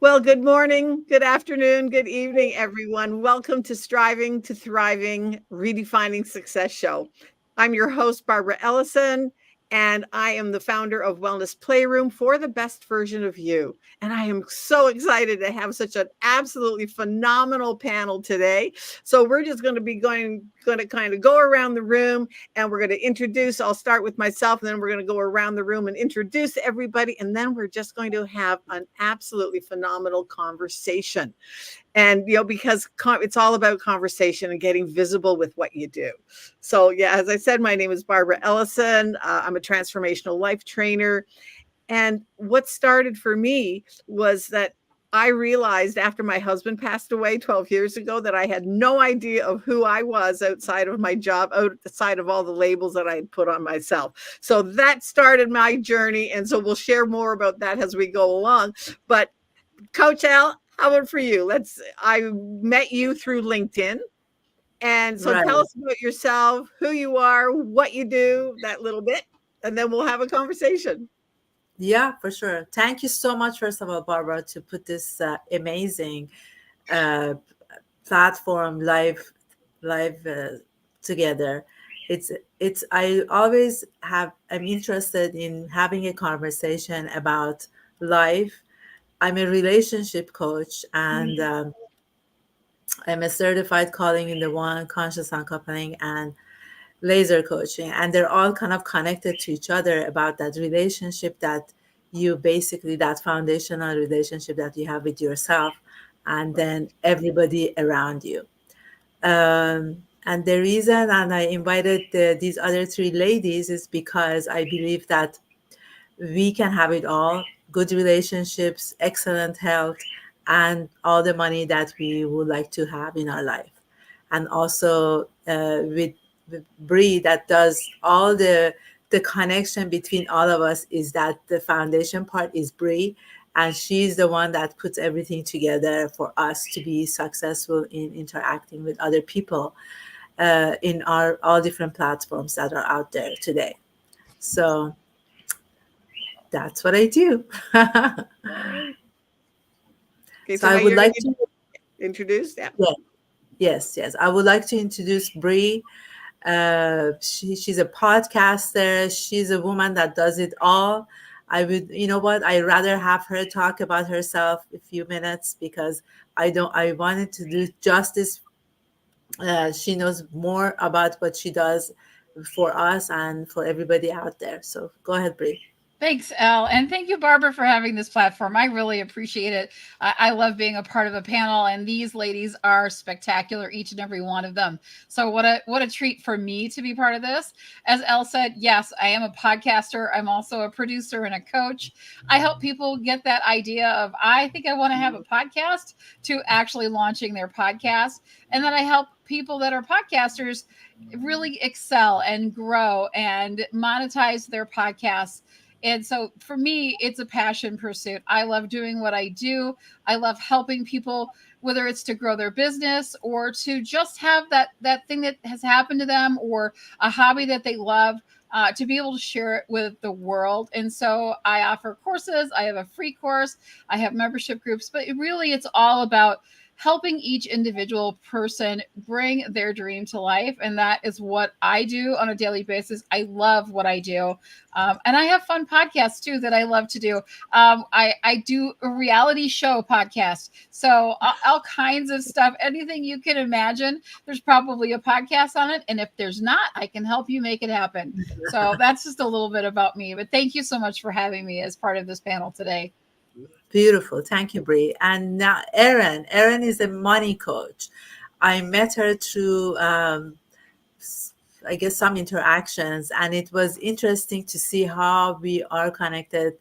Well, good morning, good afternoon, good evening, everyone. Welcome to Striving to Thriving, Redefining Success Show. I'm your host, Barbara Ellison, and I am the founder of Wellness Playroom for the best version of you. And I am so excited to have such an absolutely phenomenal panel today. So we're just going to be going to kind of go around the room and we're going to introduce. I'll start with myself, and then we're going to go around the room and introduce everybody. And then we're just going to have an absolutely phenomenal conversation. And, because it's all about conversation and getting visible with what you do. So, yeah, as I said, my name is Barbara Ellison. I'm a transformational life trainer. And what started for me was that I realized after my husband passed away 12 years ago that I had no idea of who I was outside of my job, outside of all the labels that I had put on myself. So that started my journey. And so we'll share more about that as we go along. But Coach Al, how about for you? I met you through LinkedIn. And so tell Right. us about yourself, who you are, what you do, that little bit, and then we'll have a conversation. Yeah, for sure. Thank you so much, first of all, Barbara, to put this amazing uh, platform live together. It's I always I'm interested in having a conversation about life. I'm a relationship coach, and I'm a certified calling in the one, conscious uncoupling, and laser coaching, and they're all kind of connected to each other about that relationship that you basically, that foundational relationship that you have with yourself and then everybody around you. And the reason, and I invited these other three ladies, is because I believe that we can have it all: good relationships, excellent health, and all the money that we would like to have in our life. And also with Bree, that does all the connection between all of us, is that the foundation part is Bree, and she's the one that puts everything together for us to be successful in interacting with other people in our all different platforms that are out there today. So that's what I do. All right. Okay, So so I now would you're like going to, to introduce. Yeah. yeah, yes. I would like to introduce Bree. She's a podcaster. She's a woman that does it all. I would, you know what? I rather have her talk about herself a few minutes, because I wanted to do justice. She knows more about what she does for us and for everybody out there. So go ahead, Bree. Thanks, Elle. And thank you, Barbara, for having this platform. I really appreciate it. I love being a part of a panel, and these ladies are spectacular, each and every one of them. So what a treat for me to be part of this. As Elle said, yes, I am a podcaster. I'm also a producer and a coach. I help people get that idea of, I think I want to have a podcast, to actually launching their podcast. And then I help people that are podcasters really excel and grow and monetize their podcasts. And so for me, it's a passion pursuit. I love doing what I do. I love helping people, whether it's to grow their business or to just have that thing that has happened to them, or a hobby that they love, to be able to share it with the world. And so I offer courses. I have a free course. I have membership groups, but it's all about helping each individual person bring their dream to life. And that is what I do on a daily basis. I love what I do. And I have fun podcasts too that I love to do. I do a reality show podcast. So all kinds of stuff, anything you can imagine, there's probably a podcast on it. And if there's not, I can help you make it happen. So that's just a little bit about me. But thank you so much for having me as part of this panel today. Beautiful. Thank you, Bree. And now Erin. Erin is a money coach. I met her through, I guess, some interactions, and it was interesting to see how we are connected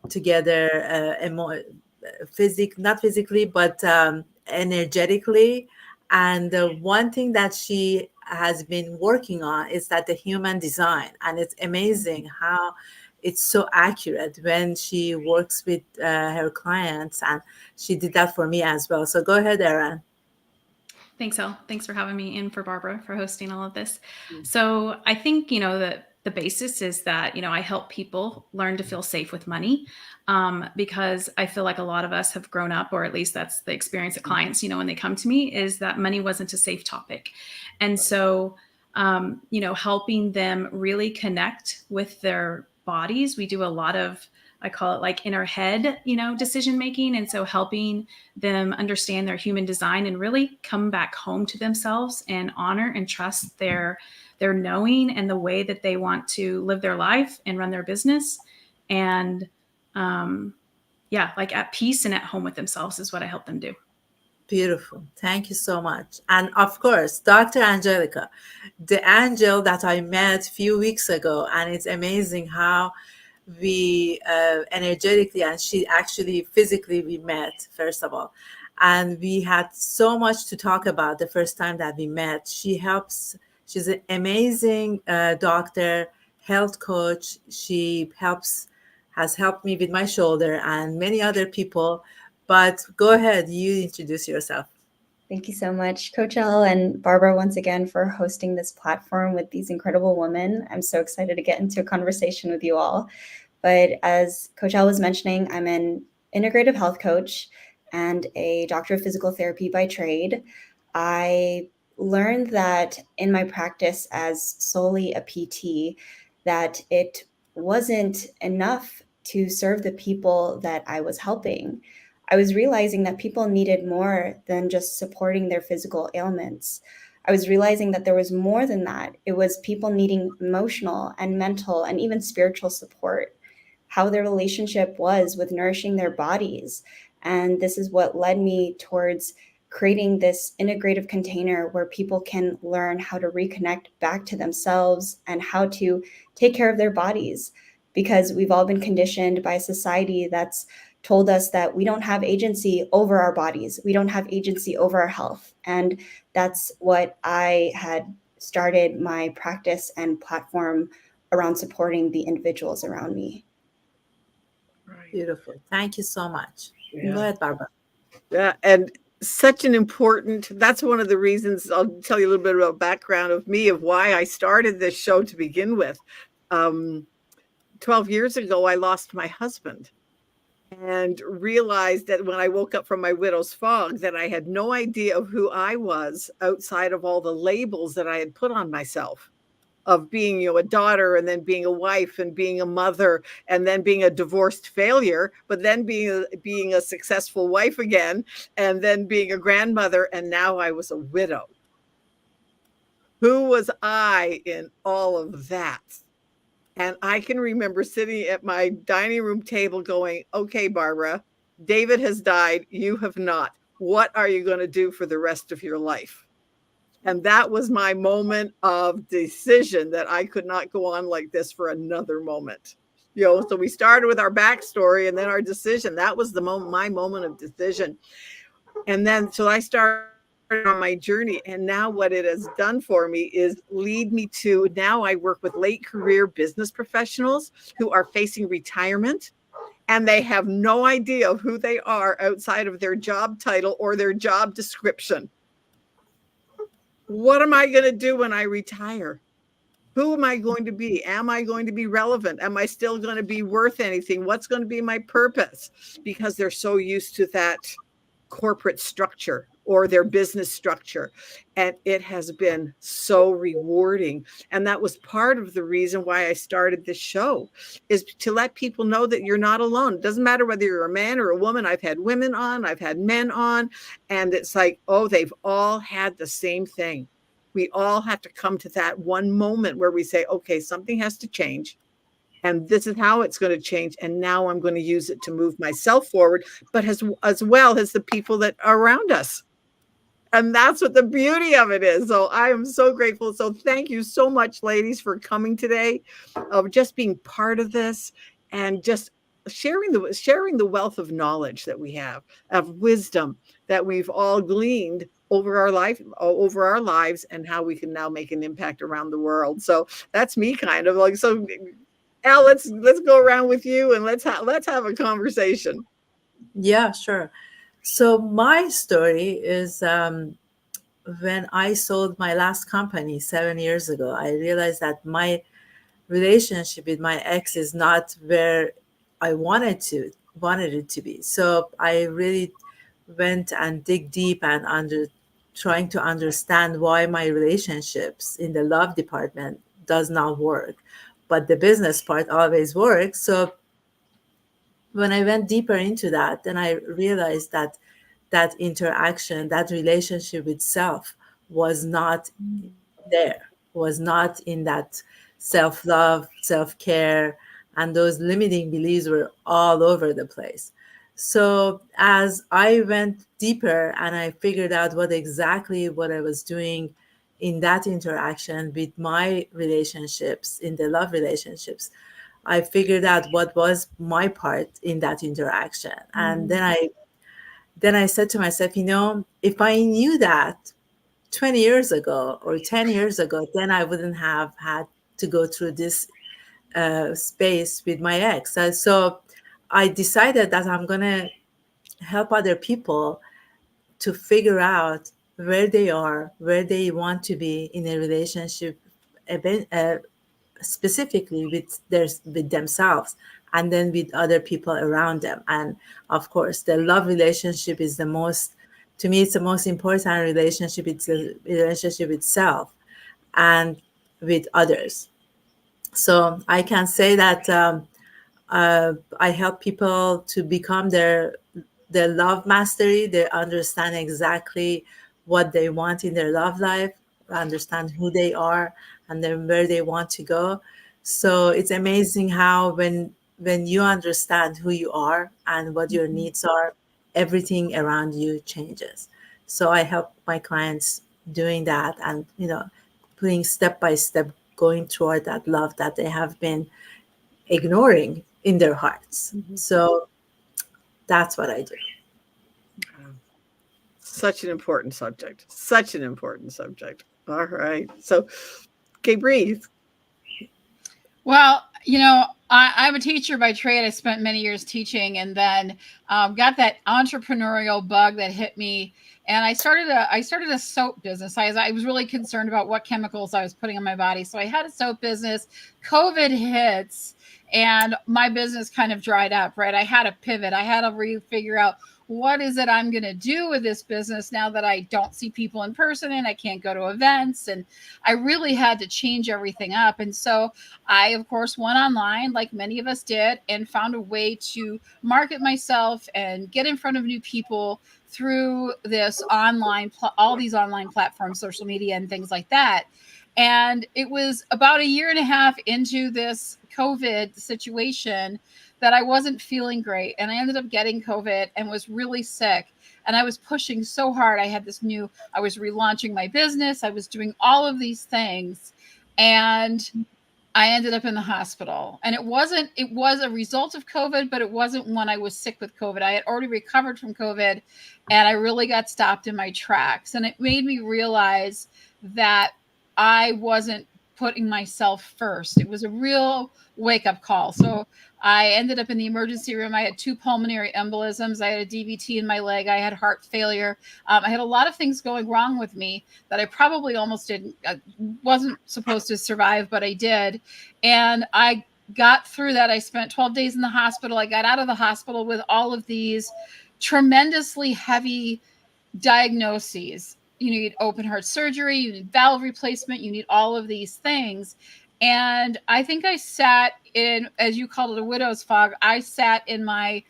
together, not physically, but energetically. And the one thing that she has been working on is that the human design, and it's amazing how it's so accurate when she works with her clients, and she did that for me as well. So go ahead, Erin. Thanks, Elle. Thanks for having me, and for Barbara for hosting all of this. So I think, that the basis is that, I help people learn to feel safe with money, because I feel like a lot of us have grown up, or at least that's the experience of clients, when they come to me, is that money wasn't a safe topic. And so, helping them really connect with their bodies. We do a lot of, I call it like inner head, decision making. And so helping them understand their human design and really come back home to themselves and honor and trust their knowing and the way that they want to live their life and run their business. And like at peace and at home with themselves is what I help them do. Beautiful. Thank you so much. And of course, Dr. Angelica, the angel that I met a few weeks ago. And it's amazing how we energetically, and she actually physically, we met, first of all. And we had so much to talk about the first time that we met. She's an amazing doctor, health coach. She has helped me with my shoulder and many other people. But go ahead, you introduce yourself. Thank you so much, Coach Elle and Barbara, once again for hosting this platform with these incredible women. I'm so excited to get into a conversation with you all. But as Coach Elle was mentioning, I'm an integrative health coach and a doctor of physical therapy by trade. I learned that in my practice as solely a PT, that it wasn't enough to serve the people that I was helping. I was realizing that people needed more than just supporting their physical ailments. I was realizing that there was more than that. It was people needing emotional and mental and even spiritual support, how their relationship was with nourishing their bodies. And this is what led me towards creating this integrative container where people can learn how to reconnect back to themselves and how to take care of their bodies. Because we've all been conditioned by a society that's told us that we don't have agency over our bodies. We don't have agency over our health. And that's what I had started my practice and platform around supporting the individuals around me. Right. Beautiful. Thank you so much. Yeah. Go ahead, Barbara. Yeah, and such an important, that's one of the reasons, I'll tell you a little bit about background of me, of why I started this show to begin with. 12 years ago, I lost my husband and realized that when I woke up from my widow's fog, that I had no idea of who I was outside of all the labels that I had put on myself, of being, a daughter, and then being a wife, and being a mother, and then being a divorced failure, but then being a successful wife again, and then being a grandmother, and now I was a widow. Who was I in all of that? And I can remember sitting at my dining room table going, okay, Barbara, David has died. You have not. What are you going to do for the rest of your life? And that was my moment of decision, that I could not go on like this for another moment. So we started with our backstory and then our decision. That was my moment of decision. And then, so I started on my journey, and now what it has done for me is lead me to, now I work with late career business professionals who are facing retirement, and they have no idea of who they are outside of their job title or their job description. What am I going to do when I retire? Who am I going to be? Am I going to be relevant? Am I still going to be worth anything? What's going to be my purpose? Because they're so used to that corporate structure or their business structure. And it has been so rewarding. And that was part of the reason why I started this show, is to let people know that you're not alone. It doesn't matter whether you're a man or a woman. I've had women on, I've had men on, and it's like, oh, they've all had the same thing. We all have to come to that one moment where we say, okay, something has to change. And this is how it's going to change. And now I'm going to use it to move myself forward, but as well as the people that are around us. And that's what the beauty of it is. So I am so grateful. So thank you so much, ladies, for coming today, of just being part of this and just sharing the wealth of knowledge that we have, of wisdom that we've all gleaned over our lives, and how we can now make an impact around the world. So that's me, kind of like. So Elle, let's go around with you, and let's have a conversation. Yeah, sure. So my story is, when I sold my last company 7 years ago, I realized that my relationship with my ex is not where I wanted it to be. So I really went and dig deep and trying to understand why my relationships in the love department does not work, but the business part always works. So when I went deeper into that, then I realized that that interaction, that relationship with self was not there, was not in that self love, self care, and those limiting beliefs were all over the place. So as I went deeper and I figured out what I was doing in that interaction with my relationships, in the love relationships, I figured out what was my part in that interaction. And then I said to myself, if I knew that 20 years ago or 10 years ago, then I wouldn't have had to go through this space with my ex. So I decided that I'm going to help other people to figure out where they are, where they want to be in a relationship, specifically with themselves, and then with other people around them. And of course, the love relationship is the most, to me, it's the most important relationship. It's a relationship with self and with others. So I can say that I help people to become their love mastery. They understand exactly what they want in their love life, understand who they are, and then where they want to go. So it's amazing how when you understand who you are and what your needs are, everything around you changes. So I help my clients doing that, and putting step by step, going toward that love that they have been ignoring in their hearts. So that's what I do. Such an important subject. Such an important subject. All right. So, okay, breathe. Well, I'm a teacher by trade. I spent many years teaching, and then got that entrepreneurial bug that hit me. And I started a soap business. I was really concerned about what chemicals I was putting on my body. So I had a soap business. COVID hits, and my business kind of dried up, right? I had to pivot. I had to figure out what is it I'm going to do with this business now that I don't see people in person and I can't go to events. And I really had to change everything up. And so I, of course, went online like many of us did and found a way to market myself and get in front of new people through this all these online platforms, social media and things like that. And it was about a year and a half into this COVID situation that I wasn't feeling great. And I ended up getting COVID and was really sick. And I was pushing so hard. I was relaunching my business. I was doing all of these things. And I ended up in the hospital. And it was a result of COVID, but it wasn't when I was sick with COVID. I had already recovered from COVID, and I really got stopped in my tracks. And it made me realize that I wasn't putting myself first. It was a real wake up call. So I ended up in the emergency room. I had 2 pulmonary embolisms. I had a DVT in my leg. I had heart failure. I had a lot of things going wrong with me that I probably almost wasn't supposed to survive, but I did. And I got through that. I spent 12 days in the hospital. I got out of the hospital with all of these tremendously heavy diagnoses. You need open heart surgery, you need valve replacement, you need all of these things. And I think I sat in, as you called it, a widow's fog. I sat in my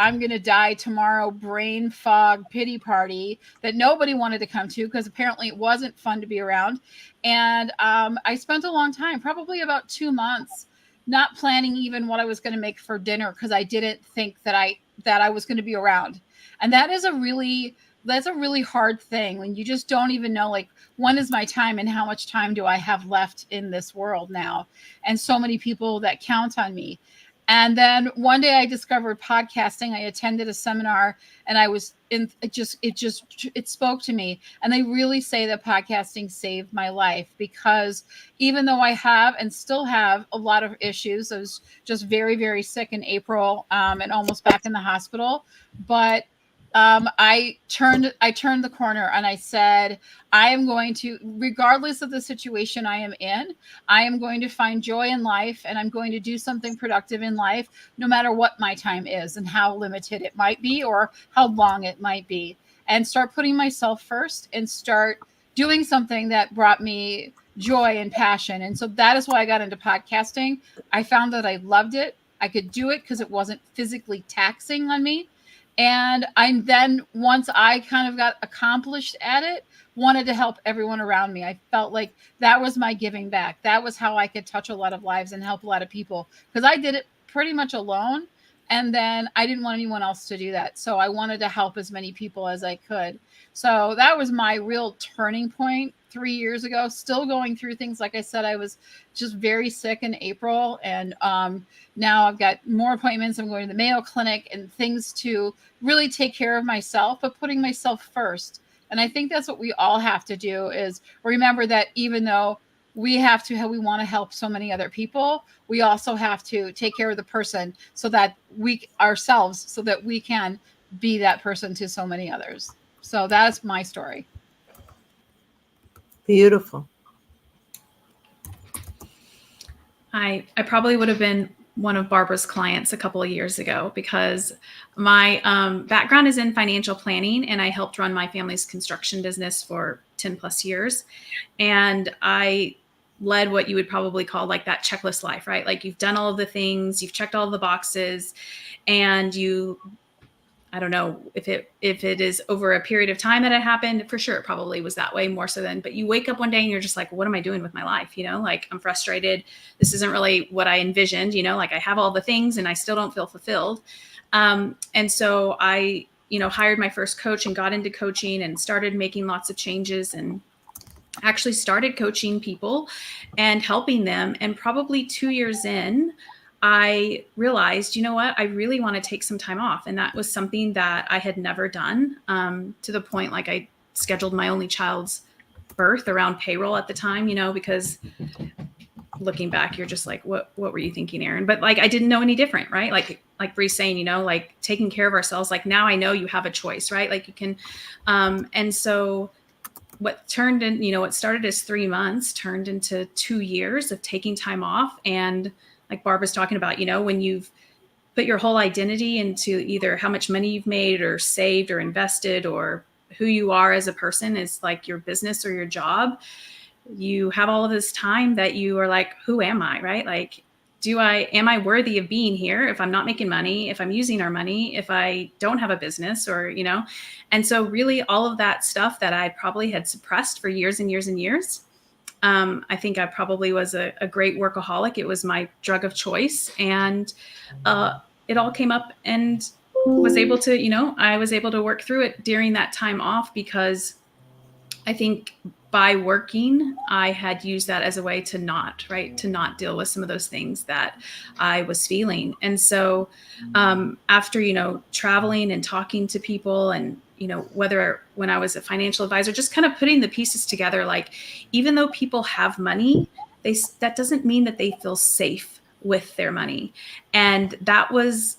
I'm going to die tomorrow brain fog pity party that nobody wanted to come to because apparently it wasn't fun to be around. And I spent a long time, probably about 2 months, not planning even what I was going to make for dinner because I didn't think that I was going to be around. And that's a really hard thing when you just don't even know, like, when is my time and how much time do I have left in this world now? And so many people that count on me. And then one day I discovered podcasting. I attended a seminar and it spoke to me. And they really say that podcasting saved my life because even though I have and still have a lot of issues, I was just very, very sick in April and almost back in the hospital. But I turned the corner and I said, I am going to, regardless of the situation I am in, I am going to find joy in life, and I'm going to do something productive in life, no matter what my time is and how limited it might be or how long it might be, and start putting myself first and start doing something that brought me joy and passion. And so that is why I got into podcasting. I found that I loved it. I could do it because it wasn't physically taxing on me. And I then, once I kind of got accomplished at it, wanted to help everyone around me. I felt like that was my giving back. That was how I could touch a lot of lives and help a lot of people, because I did it pretty much alone. And then I didn't want anyone else to do that. So I wanted to help as many people as I could. So that was my real turning point 3 years ago. Still going through things. Like I said, I was just very sick in April. And now I've got more appointments. I'm going to the Mayo Clinic and things to really take care of myself, but putting myself first. And I think that's what we all have to do, is remember that even though we want to help so many other people, we also have to take care of the person so that we can be that person to so many others. So that's my story. Beautiful. I probably would have been one of Barbara's clients a couple of years ago, because my background is in financial planning, and I helped run my family's construction business for 10 plus years. And I led what you would probably call like that checklist life, right? Like you've done all of the things, you've checked all of the boxes, and I don't know if it is over a period of time that it happened. For sure, it probably was that way more so than, but you wake up one day and you're just like, what am I doing with my life? Like I'm frustrated. This isn't really what I envisioned, like I have all the things and I still don't feel fulfilled. And so I, hired my first coach and got into coaching and started making lots of changes, and actually started coaching people and helping them. And probably 2 years in, I realized, you know what, I really want to take some time off. And that was something that I had never done, to the point, like I scheduled my only child's birth around payroll at the time, because looking back, you're just like, what were you thinking, Erin? But like, I didn't know any different, right? Like Bree's saying, like taking care of ourselves, like now I know you have a choice, right? Like you can, and so what turned in, what started as 3 months turned into 2 years of taking time off. And like Barbara's talking about, when you've put your whole identity into either how much money you've made or saved or invested, or who you are as a person is like your business or your job, you have all of this time that you are like, who am I, right? Like, am I worthy of being here if I'm not making money, if I'm using our money, if I don't have a business, or, and so really all of that stuff that I probably had suppressed for years and years and years. I think I probably was a great workaholic. It was my drug of choice. And it all came up, and was able to, I was able to work through it during that time off, because I think by working, I had used that as a way to not deal with some of those things that I was feeling. And so after, traveling and talking to people, and, whether when I was a financial advisor, just kind of putting the pieces together, like, even though people have money, that doesn't mean that they feel safe with their money. And that was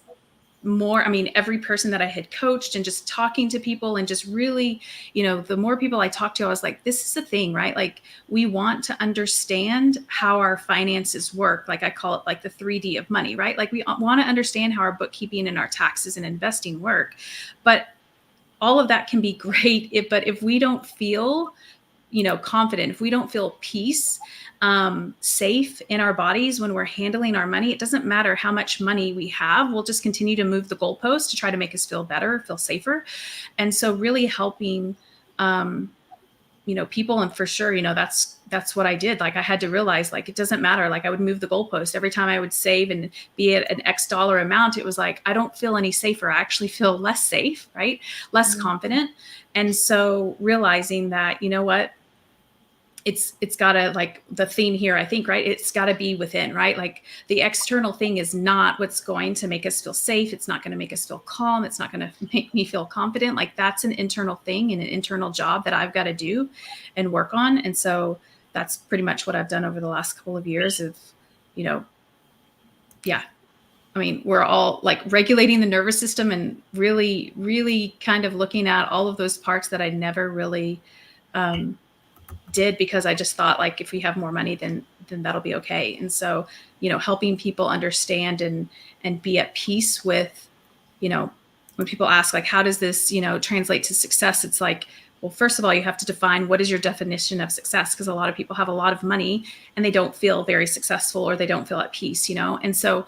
more, every person that I had coached and just talking to people, and just really, the more people I talked to, I was like, this is the thing, right? Like, we want to understand how our finances work. Like I call it like the 3D of money, right? Like we want to understand how our bookkeeping and our taxes and investing work. But all of that can be great. But if we don't feel, confident, if we don't feel peace, safe in our bodies when we're handling our money, it doesn't matter how much money we have. We'll just continue to move the goalpost to try to make us feel better, feel safer. And so really helping, people, and for sure, that's what I did. Like I had to realize, like, it doesn't matter. Like I would move the goalpost every time I would save and be at an X dollar amount. It was like, I don't feel any safer. I actually feel less safe, right? Less confident. And so realizing that, you know what, it's gotta, like the theme here, I think, right? It's gotta be within, right? Like the external thing is not what's going to make us feel safe. It's not going to make us feel calm. It's not going to make me feel confident. Like that's an internal thing and an internal job that I've got to do and work on. And so that's pretty much what I've done over the last couple of years of, I mean, we're all like regulating the nervous system and really, really kind of looking at all of those parts that I never really did, because I just thought like if we have more money, then that'll be okay. And so, helping people understand and be at peace with, when people ask like, how does this, translate to success? It's like, well, first of all, you have to define what is your definition of success, because a lot of people have a lot of money and they don't feel very successful, or they don't feel at peace, And so,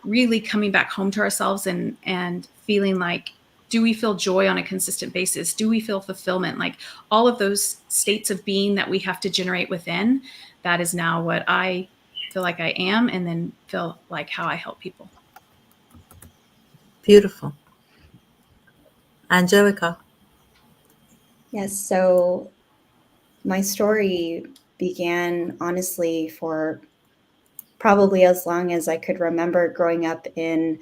really coming back home to ourselves and feeling like, do we feel joy on a consistent basis? Do we feel fulfillment? Like all of those states of being that we have to generate within, that is now what I feel like I am, and then feel like how I help people. Beautiful. Angelica. Yes, so my story began honestly for probably as long as I could remember growing up in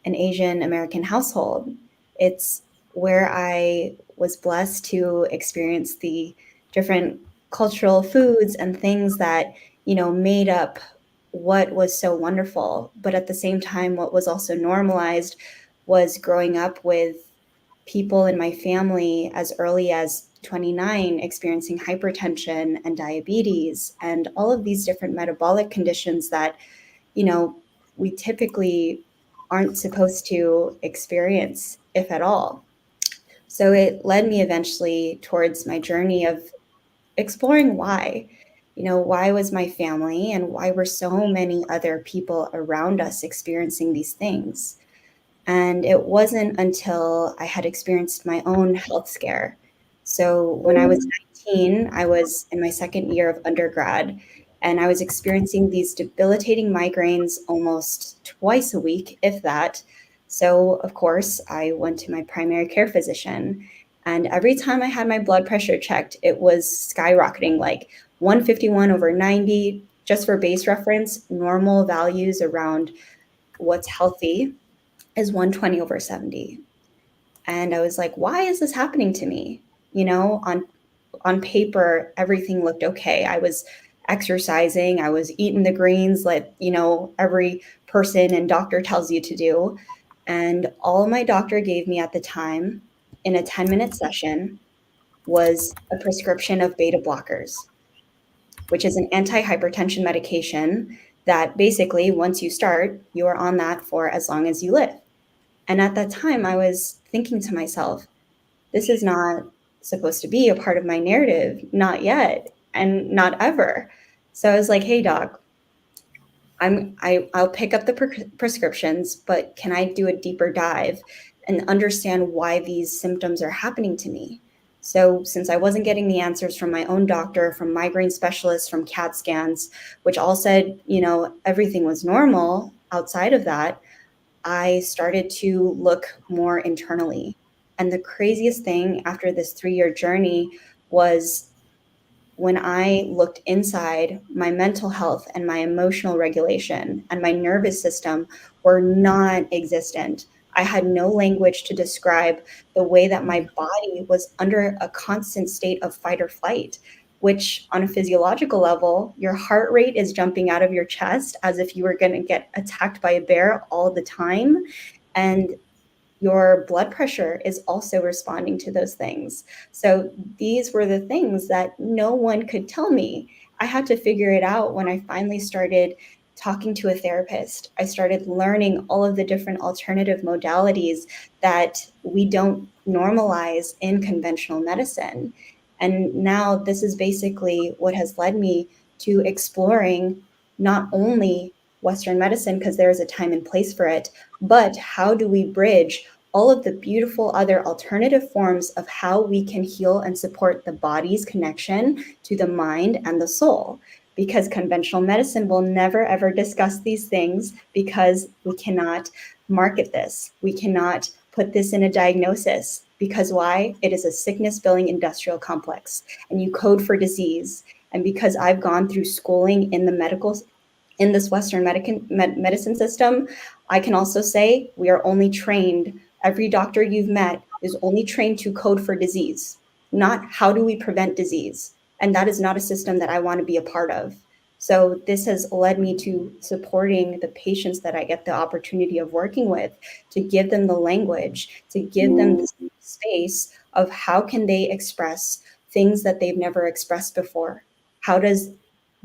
an Asian American household. It's where I was blessed to experience the different cultural foods and things that, made up what was so wonderful. But at the same time, what was also normalized was growing up with people in my family as early as 29 experiencing hypertension and diabetes and all of these different metabolic conditions that, we typically aren't supposed to experience, if at all. So it led me eventually towards my journey of exploring why. Why was my family and why were so many other people around us experiencing these things? And it wasn't until I had experienced my own health scare. So when I was 19, I was in my second year of undergrad, and I was experiencing these debilitating migraines almost twice a week, if that. So, of course, I went to my primary care physician. And every time I had my blood pressure checked, it was skyrocketing, like 151 over 90. Just for base reference, normal values around what's healthy is 120 over 70. And I was like, why is this happening to me? On paper, everything looked okay. I was exercising, I was eating the greens like, every person and doctor tells you to do. And all my doctor gave me at the time in a 10-minute session was a prescription of beta blockers, which is an anti-hypertension medication that basically once you start, you are on that for as long as you live. And at that time, I was thinking to myself, this is not supposed to be a part of my narrative, not yet, and not ever. So I was like, hey, doc, I'll pick up the prescriptions, but can I do a deeper dive and understand why these symptoms are happening to me? So since I wasn't getting the answers from my own doctor, from migraine specialists, from CAT scans, which all said, everything was normal outside of that, I started to look more internally. And the craziest thing after this 3-year journey was when I looked inside, my mental health and my emotional regulation and my nervous system were non-existent. I had no language to describe the way that my body was under a constant state of fight or flight, which on a physiological level, your heart rate is jumping out of your chest as if you were going to get attacked by a bear all the time. And your blood pressure is also responding to those things. So these were the things that no one could tell me. I had to figure it out when I finally started talking to a therapist. I started learning all of the different alternative modalities that we don't normalize in conventional medicine. And now this is basically what has led me to exploring not only Western medicine, because there is a time and place for it, but how do we bridge all of the beautiful other alternative forms of how we can heal and support the body's connection to the mind and the soul? Because conventional medicine will never, ever discuss these things because we cannot market this. We cannot put this in a diagnosis. Because why? It is a sickness billing industrial complex, and you code for disease. And because I've gone through schooling in this Western medicine system, I can also say we are only trained, every doctor you've met is only trained to code for disease, not how do we prevent disease. And that is not a system that I want to be a part of. So this has led me to supporting the patients that I get the opportunity of working with, to give them the language, to give them the space of how can they express things that they've never expressed before. How does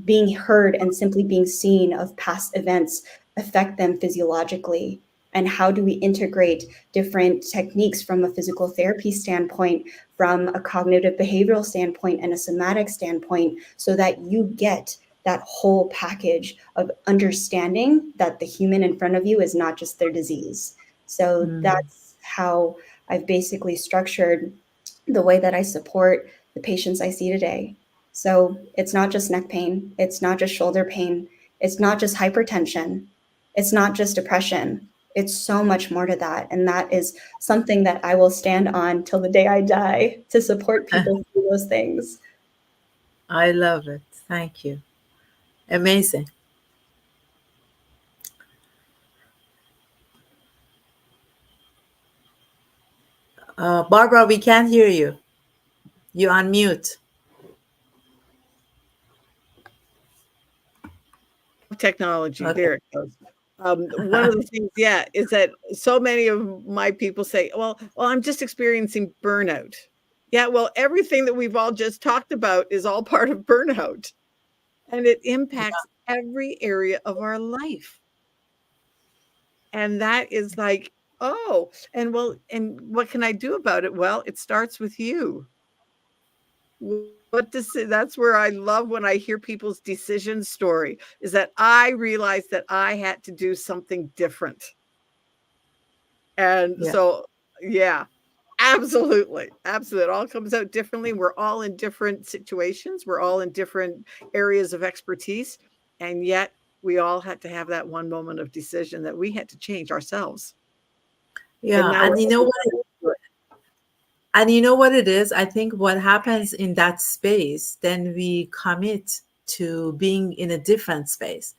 being heard and simply being seen of past events affect them physiologically? And how do we integrate different techniques from a physical therapy standpoint, from a cognitive behavioral standpoint, and a somatic standpoint, so that you get that whole package of understanding that the human in front of you is not just their disease. So that's how I've basically structured the way that I support the patients I see today. So it's not just neck pain, it's not just shoulder pain, it's not just hypertension, it's not just depression. It's so much more to that. And that is something that I will stand on till the day I die, to support people through those things. I love it. Thank you. Amazing. Barbara, we can't hear you. You unmute. Technology. Okay. There it goes. One of the things, yeah, is that so many of my people say, well, I'm just experiencing burnout. Yeah, well, everything that we've all just talked about is all part of burnout, and it impacts every area of our life. And that is like, oh, and what can I do about it? Well, it starts with you. That's where I love when I hear people's decision story, is that I realized that I had to do something different. And Yeah. so, yeah, absolutely. Absolutely. It all comes out differently. We're all in different situations. We're all in different areas of expertise. And yet we all had to have that one moment of decision that we had to change ourselves. And Yeah. now we're And you know what it is? I think what happens in that space, then we commit to being in a different space.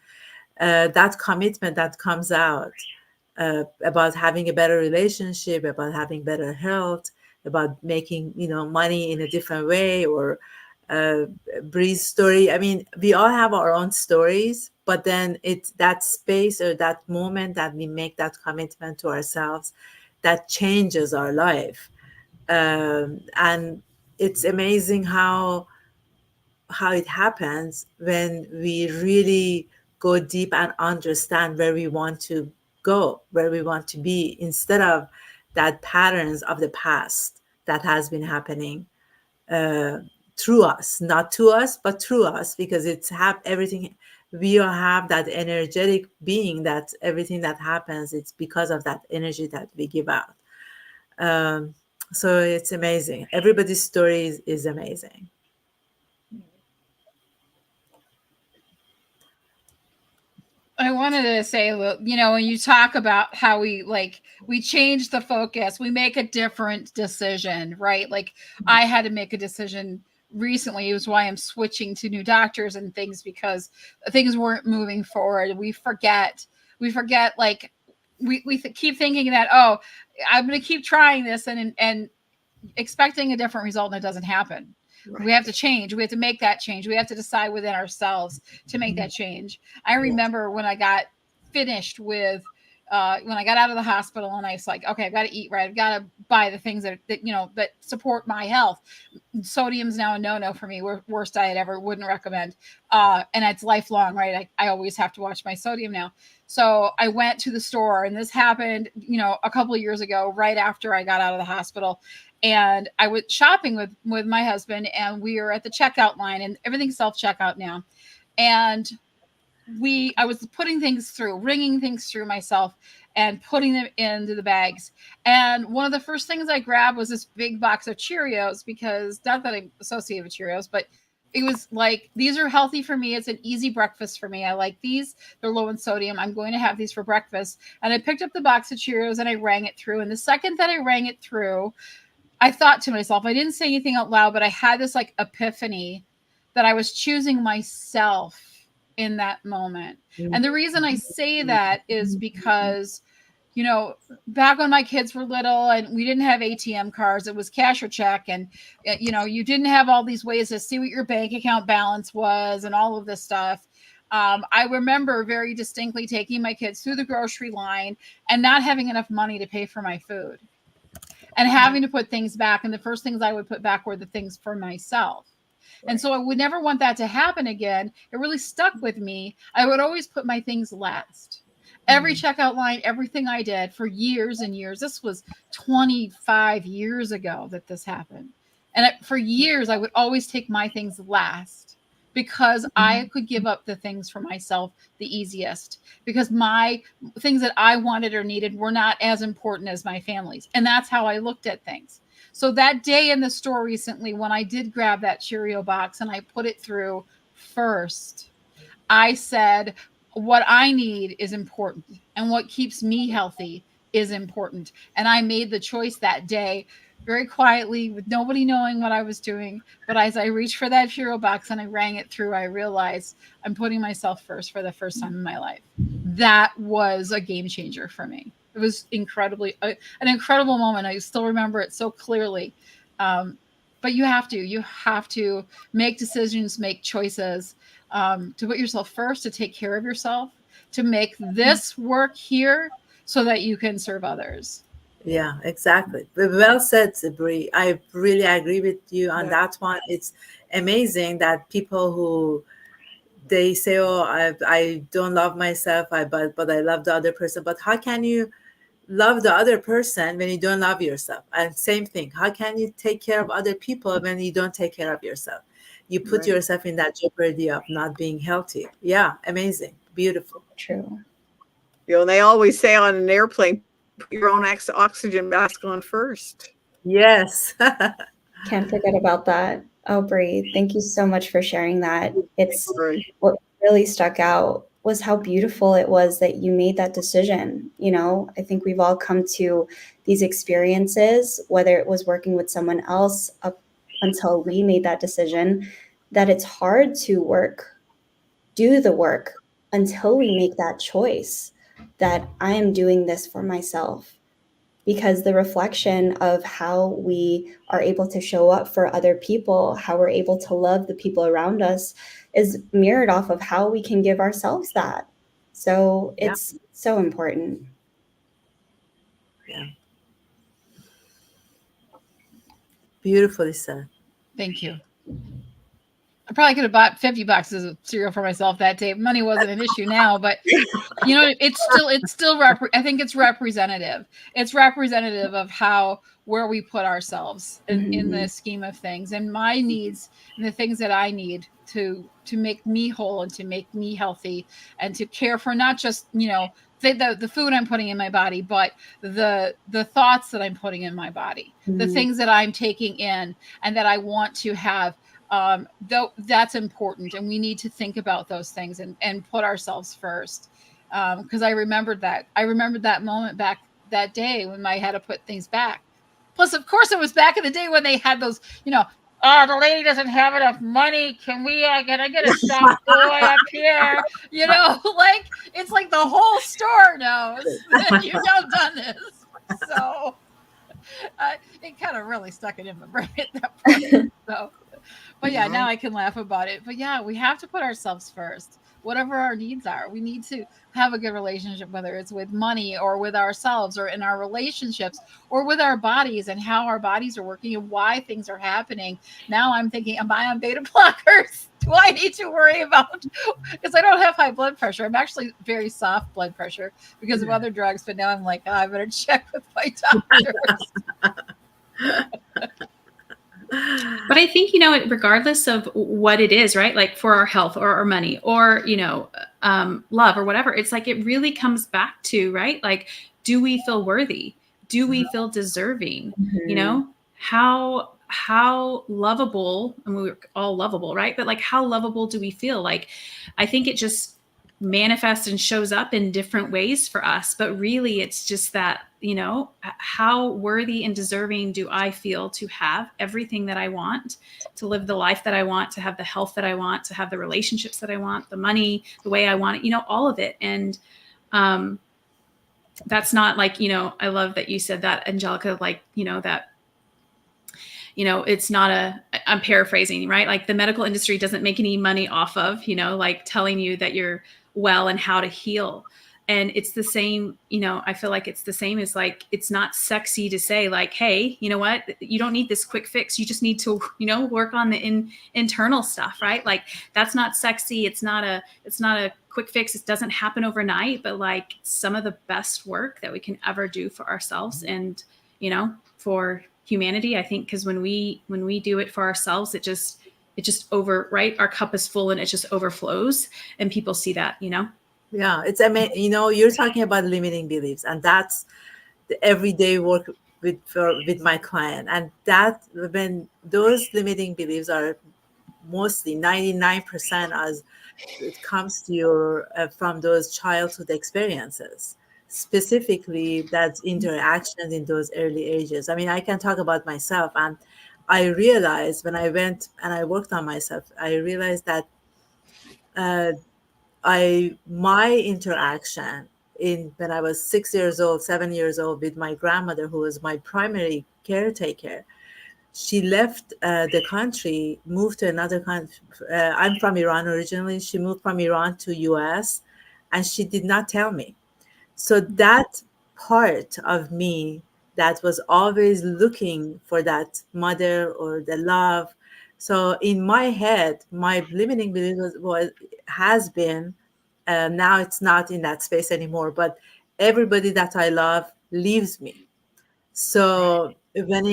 That commitment that comes out about having a better relationship, about having better health, about making money in a different way, or Bree's story. I mean, we all have our own stories, but then it's that space or that moment that we make that commitment to ourselves that changes our life. And it's amazing how it happens when we really go deep and understand where we want to go, where we want to be, instead of that patterns of the past that has been happening through us, not to us, but through us, because it's everything. We all have that energetic being, that everything that happens, it's because of that energy that we give out. So it's amazing. Everybody's story is amazing. I wanted to say, when you talk about how we change the focus, we make a different decision, right? Like I had to make a decision recently. It was why I'm switching to new doctors and things, because things weren't moving forward. We forget, like keep thinking that, oh, I'm going to keep trying this and expecting a different result, and it doesn't happen. Right. We have to change. We have to make that change. We have to decide within ourselves to make that change. I remember when I got finished with, when I got out of the hospital, and I was like, okay, I've got to eat right. I've got to buy the things that support my health. Sodium's now a no-no for me. Worst diet ever. Wouldn't recommend. And it's lifelong, right? I always have to watch my sodium now. So I went to the store, and this happened, a couple of years ago, right after I got out of the hospital. And I was shopping with my husband, and we were at the checkout line, and everything's self-checkout now. And I was putting things through, ringing things through myself and putting them into the bags. And one of the first things I grabbed was this big box of Cheerios, because not that I'm associated with Cheerios, but it was like, these are healthy for me. It's an easy breakfast for me. I like these. They're low in sodium. I'm going to have these for breakfast. And I picked up the box of Cheerios and I rang it through. And the second that I rang it through, I thought to myself, I didn't say anything out loud, but I had this like epiphany that I was choosing myself in that moment. And the reason I say that is because, back when my kids were little and we didn't have ATM cards, it was cash or check. And, you didn't have all these ways to see what your bank account balance was and all of this stuff. I remember very distinctly taking my kids through the grocery line and not having enough money to pay for my food and having to put things back. And the first things I would put back were the things for myself. And so I would never want that to happen again. It really stuck with me. I would always put my things last. Every checkout line, everything I did for years and years. This was 25 years ago that this happened. And for years, I would always take my things last because I could give up the things for myself the easiest, because my things that I wanted or needed were not as important as my family's. And that's how I looked at things. So that day in the store recently, when I did grab that Cheerio box and I put it through first, I said, what I need is important and what keeps me healthy is important. And I made the choice that day very quietly with nobody knowing what I was doing. But as I reached for that Cheerio box and I rang it through, I realized I'm putting myself first for the first time in my life. That was a game changer for me. It was an incredible moment. I still remember it so clearly. But you have to make decisions, make choices, to put yourself first, to take care of yourself, to make this work here so that you can serve others. Yeah, exactly. Well said, Brie. I really agree with you on that one. It's amazing that people who they say, "Oh, I don't love myself, but I love the other person." But how can you love the other person when you don't love yourself? And same thing, how can you take care of other people when you don't take care of yourself? You put yourself in that jeopardy of not being healthy. Yeah, amazing, beautiful. True. And they always say on an airplane, put your own oxygen mask on first. Yes. Can't forget about that. Oh, Brie, thank you so much for sharing that. It's Right. what really stuck out was how beautiful it was that you made that decision. I think we've all come to these experiences, whether it was working with someone else up until we made that decision, that it's hard to do the work until we make that choice that I am doing this for myself. Because the reflection of how we are able to show up for other people, how we're able to love the people around us, is mirrored off of how we can give ourselves that. So it's so important. Yeah. Beautifully said. Thank you. I probably could have bought 50 boxes of cereal for myself that day. Money wasn't an issue now, but it's still I think it's representative. It's representative of where we put ourselves in the scheme of things, and my needs and the things that I need to make me whole and to make me healthy and to care for not just, the food I'm putting in my body, but the thoughts that I'm putting in my body, the things that I'm taking in and that I want to have. Though that's important, and we need to think about those things and put ourselves first. Because I remembered that moment back that day when I had to put things back. Plus, of course, it was back in the day when they had those, oh, the lady doesn't have enough money. Can I get a soft boy up here? Like it's like the whole store knows that you've now done this. So it kind of really stuck it in my brain at that point. So. But yeah, now I can laugh about it. But yeah, we have to put ourselves first. Whatever our needs are, we need to have a good relationship, whether it's with money or with ourselves or in our relationships or with our bodies and how our bodies are working and why things are happening. Now I'm thinking, am I on beta blockers? Do I need to worry about? Because I don't have high blood pressure. I'm actually very soft blood pressure because of other drugs. But now I'm like, I better check with my doctors. But I think, regardless of what it is, right? Like for our health or our money or, love or whatever, it's like, it really comes back to, right? Like, do we feel worthy? Do we feel deserving? How lovable, and we're all lovable, right? But like, how lovable do we feel? Like, I think it just manifests and shows up in different ways for us, but really it's just that, how worthy and deserving do I feel to have everything that I want, to live the life that I want, to have the health that I want, to have the relationships that I want, the money, the way I want it, all of it. And that's not like, I love that you said that, Angelica, like, that it's not I'm paraphrasing, right? Like the medical industry doesn't make any money off of, like telling you that you're well and how to heal. And it's the same, I feel like it's the same as like, it's not sexy to say like, hey, you know what? You don't need this quick fix. You just need to, work on the internal stuff, right? Like that's not sexy. It's not a quick fix. It doesn't happen overnight, but like some of the best work that we can ever do for ourselves and, for humanity, I think, because when we do it for ourselves, it just right. Our cup is full and it just overflows and people see that, Yeah, it's amazing. You're talking about limiting beliefs, and that's the everyday work with my client. And that when those limiting beliefs are mostly 99% as it comes to your from those childhood experiences, specifically that's interactions in those early ages. I mean, I can talk about myself, and I realized when I went and I worked on myself, I realized that uh, my interaction in when I was 6 years old, 7 years old with my grandmother, who was my primary caretaker. She left the country, moved to another country. I'm from Iran originally. She moved from Iran to US, and she did not tell me. So that part of me that was always looking for that mother or the love. So in my head, my limiting belief has been, now it's not in that space anymore, but everybody that I love leaves me. So when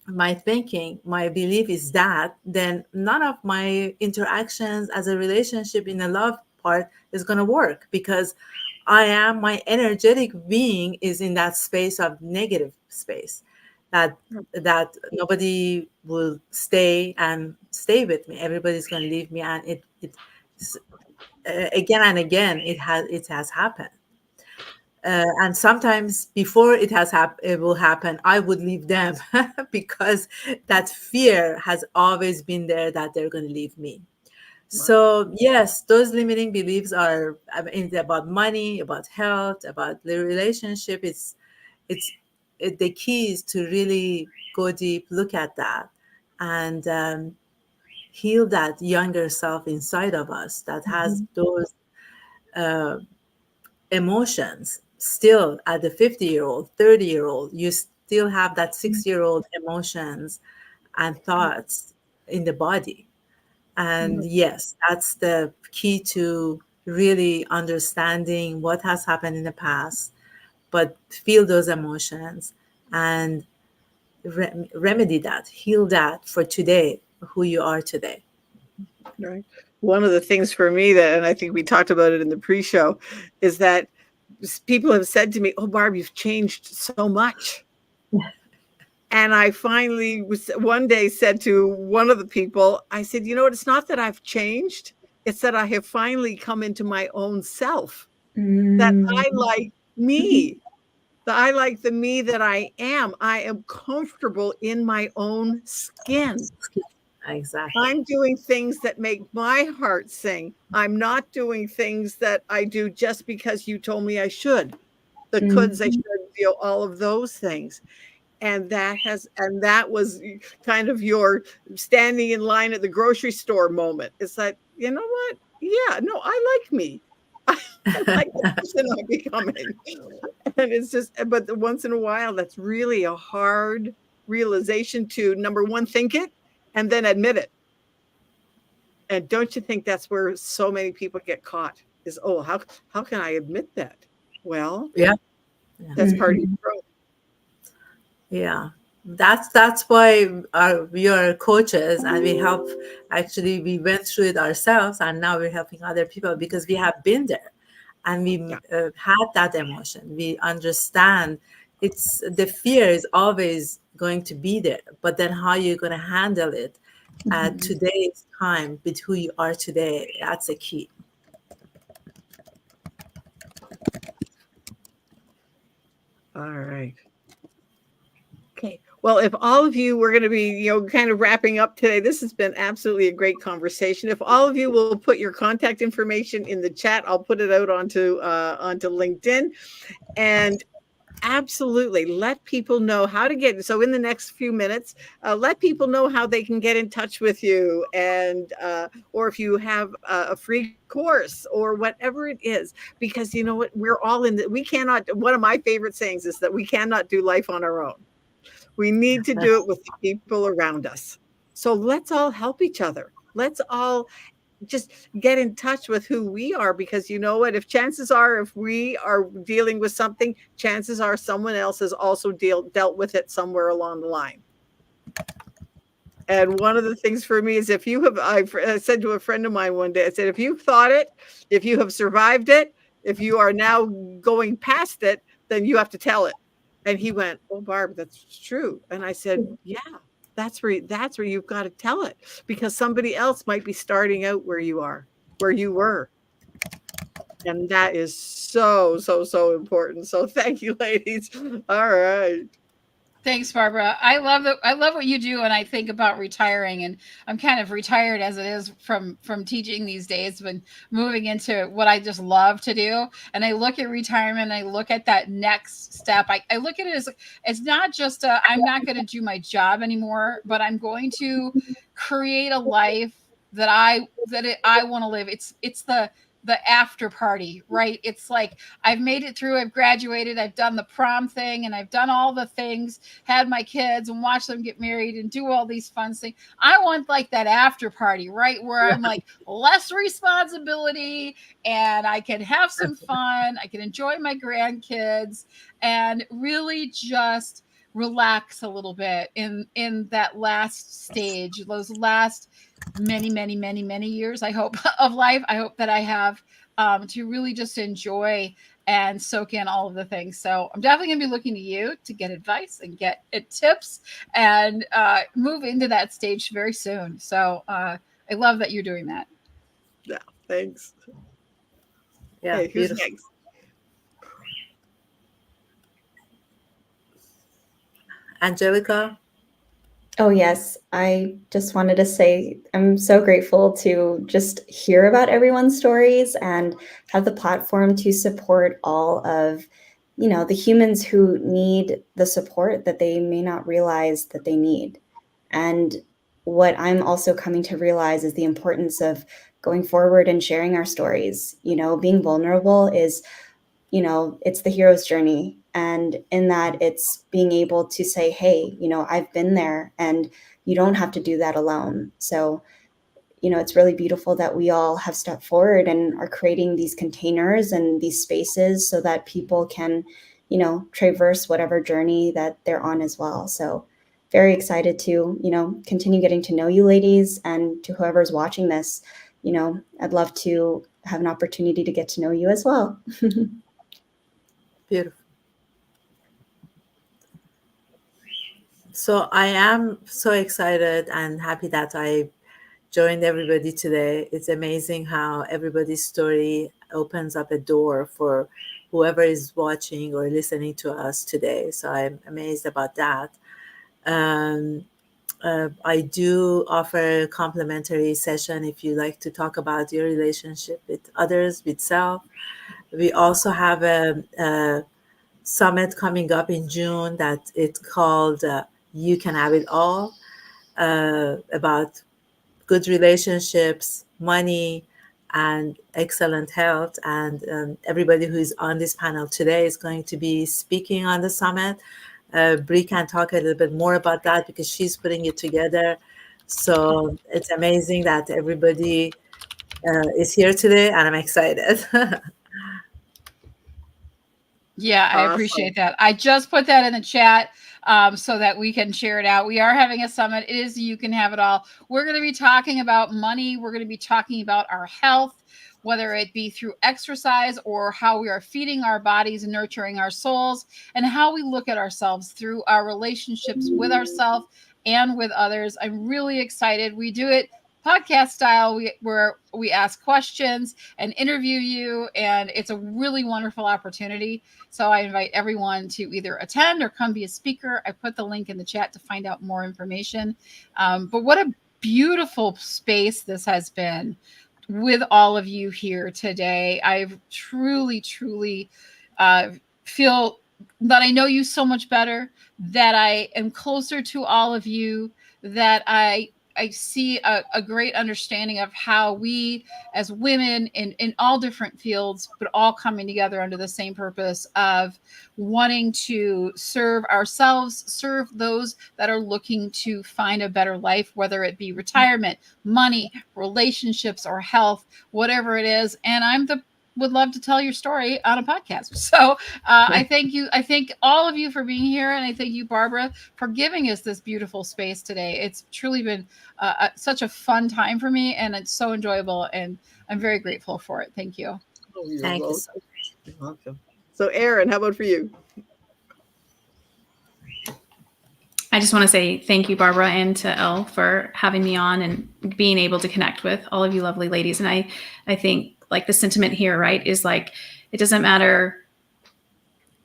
my thinking, my belief is that, then none of my interactions as a relationship in the love part is going to work, because my energetic being is in that space of negative space, that nobody will stay with me. Everybody's going to leave me, and again and again it has happened. And sometimes before it will happen, I would leave them because that fear has always been there that they're going to leave me. So yes, those limiting beliefs are, I mean, about money, about health, about the relationship. The key is to really go deep, look at that, and heal that younger self inside of us that has those uh, emotions. Still at the 50-year-old, 30-year-old, you still have that 6-year-old emotions and thoughts in the body. And yes, that's the key to really understanding what has happened in the past, but feel those emotions and remedy that, heal that for today, who you are today. Right. One of the things for me that, and I think we talked about it in the pre-show, is that people have said to me, "Oh, Barb, you've changed so much." And I finally one day said to one of the people, I said, "You know what? It's not that I've changed. It's that I have finally come into my own self, that I like me, that I like the me that I am. I am comfortable in my own skin. Exactly. I'm doing things that make my heart sing. I'm not doing things that I do just because you told me I should. The coulds, I should, all of those things." And that was kind of your standing in line at the grocery store moment. It's like, you know what? Yeah, no, I like me. I like the person I'm becoming. And it's just, but once in a while, that's really a hard realization to, number one, think it and then admit it. And don't you think that's where so many people get caught is, oh, how can I admit that? Well, Yeah. that's part of your growth. Yeah, that's why we are coaches, and we help. Actually, we went through it ourselves, and now we're helping other people because we have been there, and we had that emotion. We understand it's the fear is always going to be there, but then how you're going to handle it at today's time with who you are today, that's a key. All right. Okay. Well, if all of you, we're going to be, kind of wrapping up today. This has been absolutely a great conversation. If all of you will put your contact information in the chat, I'll put it out onto LinkedIn. And Absolutely. Let people know how to get. So, in the next few minutes, let people know how they can get in touch with you, and or if you have a free course or whatever it is. Because you know what, we're all in. We cannot. One of my favorite sayings is that we cannot do life on our own. We need to do it with the people around us. So let's all help each other. Let's all just get in touch with who we are, because you know what, if chances are, if we are dealing with something, chances are someone else has also dealt with it somewhere along the line. And one of the things for me is, if you have, I said to a friend of mine one day, I said, if you've thought it, if you have survived it, if you are now going past it, then you have to tell it. And he went, oh, Barb, that's true. And I said, yeah, that's where you've got to tell it, because somebody else might be starting out where you are, where you were. And that is so, so, so important. So thank you, ladies. All right. Thanks, Barbara. I love that. I love what you do, and I think about retiring, and I'm kind of retired as it is from teaching these days, but moving into what I just love to do. And I look at retirement, and I look at that next step. I look at it as, it's not just I'm not going to do my job anymore, but I'm going to create a life that I want to live. It's the after party, right? It's like, I've made it through, I've graduated, I've done the prom thing, and I've done all the things, had my kids and watched them get married and do all these fun things. I want like that after party, right? Where I'm like less responsibility, and I can have some fun. I can enjoy my grandkids and really just relax a little bit in that last stage, those last many years, I hope, of life. I hope that I have to really just enjoy and soak in all of the things. So I'm definitely going to be looking to you to get advice and get tips and move into that stage very soon. So I love that you're doing that. Yeah, thanks. Yeah, Hey, who's beautiful. next? Angelica? Oh, yes. I just wanted to say I'm so grateful to just hear about everyone's stories and have the platform to support all of, the humans who need the support that they may not realize that they need. And what I'm also coming to realize is the importance of going forward and sharing our stories. Being vulnerable is, it's the hero's journey. And in that, it's being able to say, hey, I've been there, and you don't have to do that alone. So, it's really beautiful that we all have stepped forward and are creating these containers and these spaces so that people can, traverse whatever journey that they're on as well. So, very excited to, continue getting to know you ladies, and to whoever's watching this, I'd love to have an opportunity to get to know you as well. Beautiful. So I am so excited and happy that I joined everybody today. It's amazing how everybody's story opens up a door for whoever is watching or listening to us today. So I'm amazed about that. Um, I do offer a complimentary session if you like to talk about your relationship with others, with self. We also have a summit coming up in June that it's called You Can Have It All, about good relationships, money, and excellent health. And everybody who is on this panel today is going to be speaking on the summit. Bree can talk a little bit more about that because she's putting it together. So it's amazing that everybody is here today, and I'm excited. Yeah, I Awesome. appreciate that. I just put that in the chat so that we can share it out. We are having a summit. It is You Can Have It All. We're going to be talking about money. We're going to be talking about our health, whether it be through exercise or how we are feeding our bodies and nurturing our souls, and how we look at ourselves through our relationships with ourselves and with others. I'm really excited. We do it podcast style, where we ask questions and interview you, and it's a really wonderful opportunity. So I invite everyone to either attend or come be a speaker. I put the link in the chat to find out more information. But what a beautiful space this has been with all of you here today. I've truly feel that I know you so much better, that I am closer to all of you, that I see a great understanding of how we as women in all different fields, but all coming together under the same purpose of wanting to serve ourselves, serve those that are looking to find a better life, whether it be retirement, money, relationships, or health, whatever it is. And would love to tell your story on a podcast. So I thank you. I thank all of you for being here. And I thank you, Barbara, for giving us this beautiful space today. It's truly been such a fun time for me, and it's so enjoyable. And I'm very grateful for it. Thank you. Oh, you're Thank you welcome. so much. You're welcome. So, Erin, how about for you? I just want to say thank you, Barbara, and to Elle for having me on and being able to connect with all of you lovely ladies. And I think like the sentiment here, right, is like, it doesn't matter.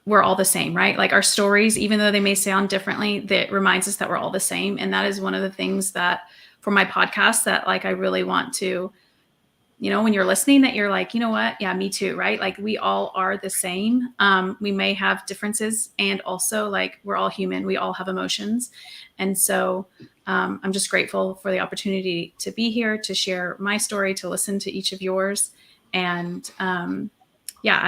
We're all the same, right? Like our stories, even though they may sound differently, that reminds us that we're all the same. And that is one of the things that for my podcast that like, I really want to, you know, when you're listening, that you're like, you know what? Yeah, me too. Right. Like we all are the same. We may have differences, and also like we're all human. We all have emotions. And so I'm just grateful for the opportunity to be here, to share my story, to listen to each of yours. And yeah,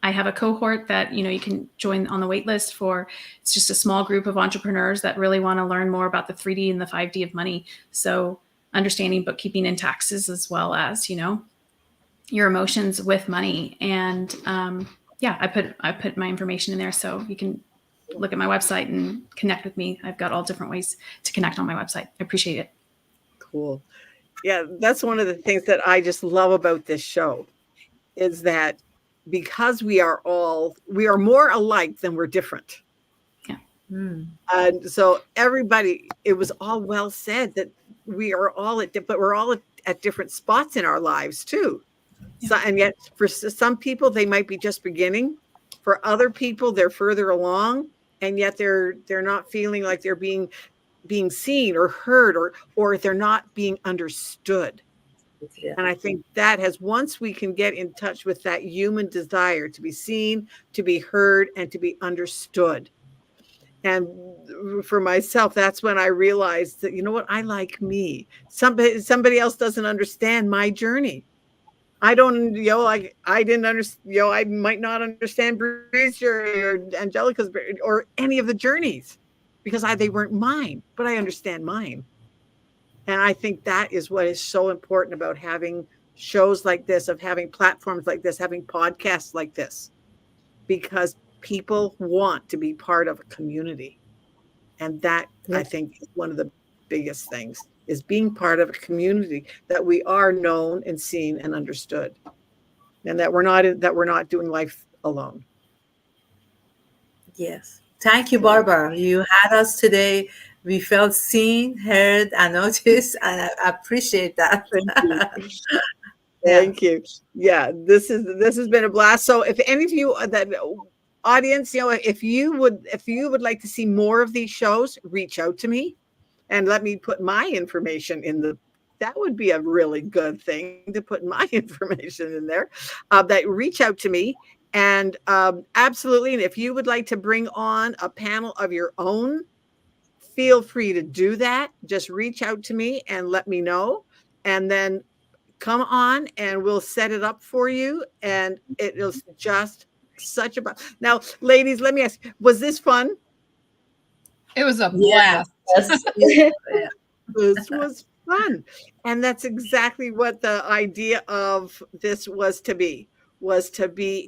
I have a cohort that, you know, you can join on the wait list for. It's just a small group of entrepreneurs that really want to learn more about the 3D and the 5D of money. So understanding bookkeeping and taxes, as well as, you know, your emotions with money. And yeah, I put my information in there, so you can look at my website and connect with me. I've got all different ways to connect on my website. I appreciate it. Cool. Yeah, that's one of the things that I just love about this show, is that because we are more alike than we're different. Mm. And so everybody, it was all well said that we are all but we're all at different spots in our lives too. So, and yet for some people, they might be just beginning. For other people, they're further along, and yet they're not feeling like they're being seen or heard, or they're not being understood. Yeah. And I think that once we can get in touch with that human desire to be seen, to be heard, and to be understood. And for myself, that's when I realized that, you know what, I like me. Somebody else doesn't understand my journey. I don't, you know, like I didn't understand, you know, I might not understand Bree's journey or Angelica's or any of the journeys because they weren't mine, but I understand mine. And I think that is what is so important about having shows like this, of having platforms like this, having podcasts like this, because people want to be part of a community. And that, I think, is one of the biggest things, is being part of a community, that we are known and seen and understood, and that we're not doing life alone. Yes. Thank you, Barbara. You had us today. We felt seen, heard, and noticed, and I appreciate that. Thank you. Yeah. Thank you. Yeah, this has been a blast. So if any of you, that audience, you know, if you would like to see more of these shows, reach out to me and let me put my information in that would be a really good thing, to put my information in there. That reach out to me. And absolutely. And if you would like to bring on a panel of your own, feel free to do that. Just reach out to me and let me know. And then come on and we'll set it up for you. And it was just such a now, ladies, let me ask, was this fun? It was a blast. Yeah. This was fun. And that's exactly what the idea of this was to be,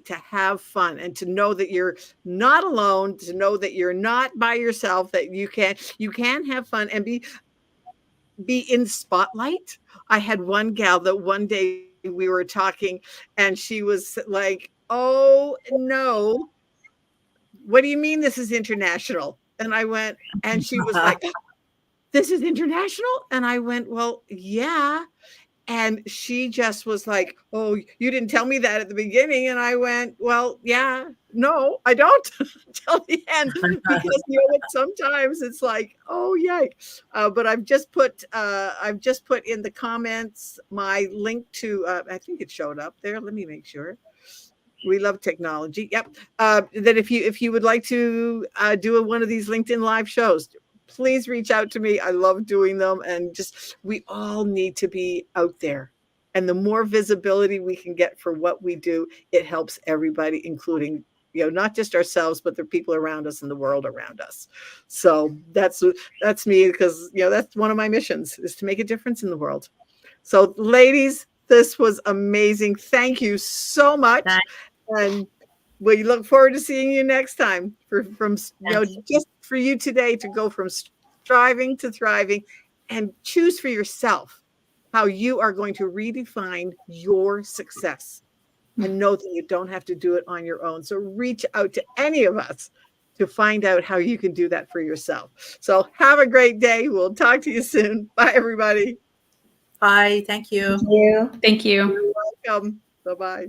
to have fun, and to know that you're not alone, to know that you're not by yourself, that you can have fun and be in spotlight. I had one gal that one day we were talking and she was like, "Oh no, what do you mean this is international?" And I went, and she was like, "This is international?" And I went, "Well, yeah." And she just was like, "Oh, you didn't tell me that at the beginning." And I went, "Well, yeah, no, I don't till the end, because you know what? Sometimes it's like, oh, yikes." But I've just put in the comments my link to. I think it showed up there. Let me make sure. We love technology. Yep. That if you would like to do one of these LinkedIn live shows, please reach out to me. I love doing them, and just we all need to be out there. And the more visibility we can get for what we do, it helps everybody, including not just ourselves, but the people around us and the world around us. So that's me, because that's one of my missions, is to make a difference in the world. So, ladies, this was amazing. Thank you so much. And we look forward to seeing you next time just for you today to go from striving to thriving, and choose for yourself how you are going to redefine your success, and know that you don't have to do it on your own. So reach out to any of us to find out how you can do that for yourself. So have a great day. We'll talk to you soon. Bye, everybody. Bye. Thank you. Thank you. Thank you. You're welcome. Bye-bye.